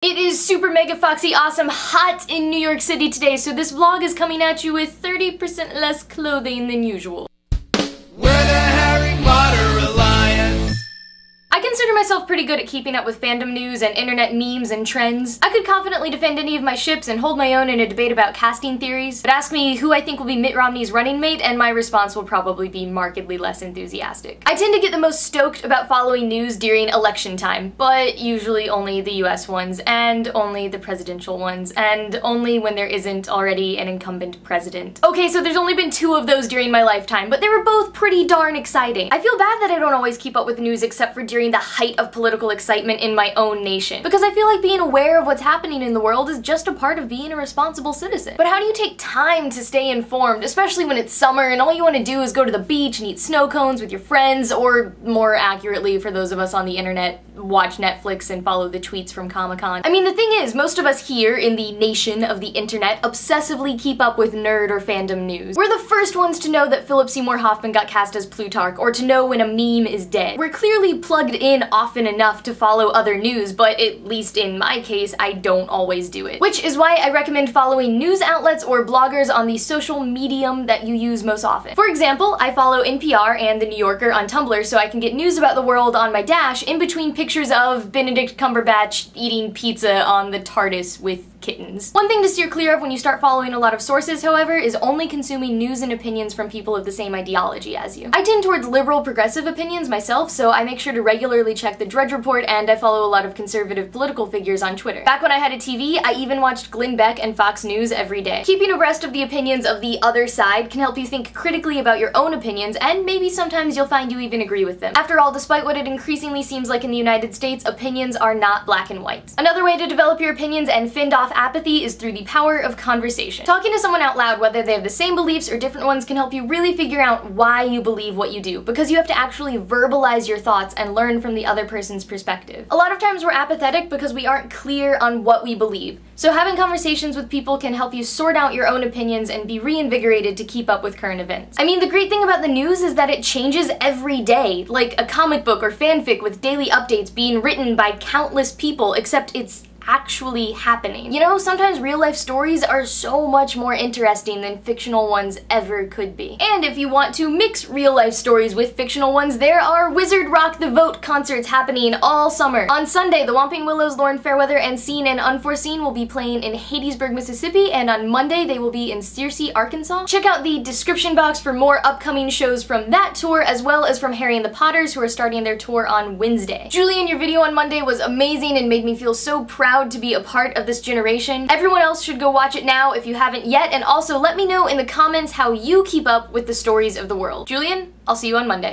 It is super mega foxy awesome hot in New York City today, so this vlog is coming at you with 30% less clothing than usual. We're the Harry Potter Alliance. I consider myself pretty good at keeping up with fandom news and internet memes and trends. I could confidently defend any of my ships and hold my own in a debate about casting theories, but ask me who I think will be Mitt Romney's running mate and my response will probably be markedly less enthusiastic. I tend to get the most stoked about following news during election time, but usually only the US ones, and only the presidential ones, and only when there isn't already an incumbent president. Okay, so there's only been 2 of those during my lifetime, but they were both pretty darn exciting. I feel bad that I don't always keep up with the news except for during the height of political excitement in my own nation, because I feel like being aware of what's happening in the world is just a part of being a responsible citizen. But how do you take time to stay informed, especially when it's summer and all you want to do is go to the beach and eat snow cones with your friends, or more accurately for those of us on the internet, watch Netflix and follow the tweets from Comic-Con. I mean, the thing is, most of us here in the nation of the internet obsessively keep up with nerd or fandom news. We're the first ones to know that Philip Seymour Hoffman got cast as Plutarch, or to know when a meme is dead. We're clearly plugged in often enough to follow other news, but at least in my case, I don't always do it. Which is why I recommend following news outlets or bloggers on the social medium that you use most often. For example, I follow NPR and The New Yorker on Tumblr so I can get news about the world on my dash in between pictures of Benedict Cumberbatch eating pizza on the TARDIS with kittens. One thing to steer clear of when you start following a lot of sources, however, is only consuming news and opinions from people of the same ideology as you. I tend towards liberal progressive opinions myself, so I make sure to regularly check the Drudge Report, and I follow a lot of conservative political figures on Twitter. Back when I had a TV, I even watched Glenn Beck and Fox News every day. Keeping abreast of the opinions of the other side can help you think critically about your own opinions, and maybe sometimes you'll find you even agree with them. After all, despite what it increasingly seems like in the United States, opinions are not black and white. Another way to develop your opinions and fend off apathy is through the power of conversation. Talking to someone out loud, whether they have the same beliefs or different ones, can help you really figure out why you believe what you do, because you have to actually verbalize your thoughts and learn from the other person's perspective. A lot of times we're apathetic because we aren't clear on what we believe, so having conversations with people can help you sort out your own opinions and be reinvigorated to keep up with current events. I mean, the great thing about the news is that it changes every day, like a comic book or fanfic with daily updates being written by countless people, except it's actually happening. You know, sometimes real life stories are so much more interesting than fictional ones ever could be. And if you want to mix real life stories with fictional ones, there are Wizard Rock the Vote concerts happening all summer. On Sunday, the Whomping Willows, Lauren Fairweather, and Seen and Unforeseen will be playing in Hattiesburg, Mississippi, and on Monday they will be in Searcy, Arkansas. Check out the description box for more upcoming shows from that tour, as well as from Harry and the Potters, who are starting their tour on Wednesday. Julian, your video on Monday was amazing and made me feel so proud to be a part of this generation. Everyone else should go watch it now if you haven't yet, and also let me know in the comments how you keep up with the stories of the world. Julian, I'll see you on Monday.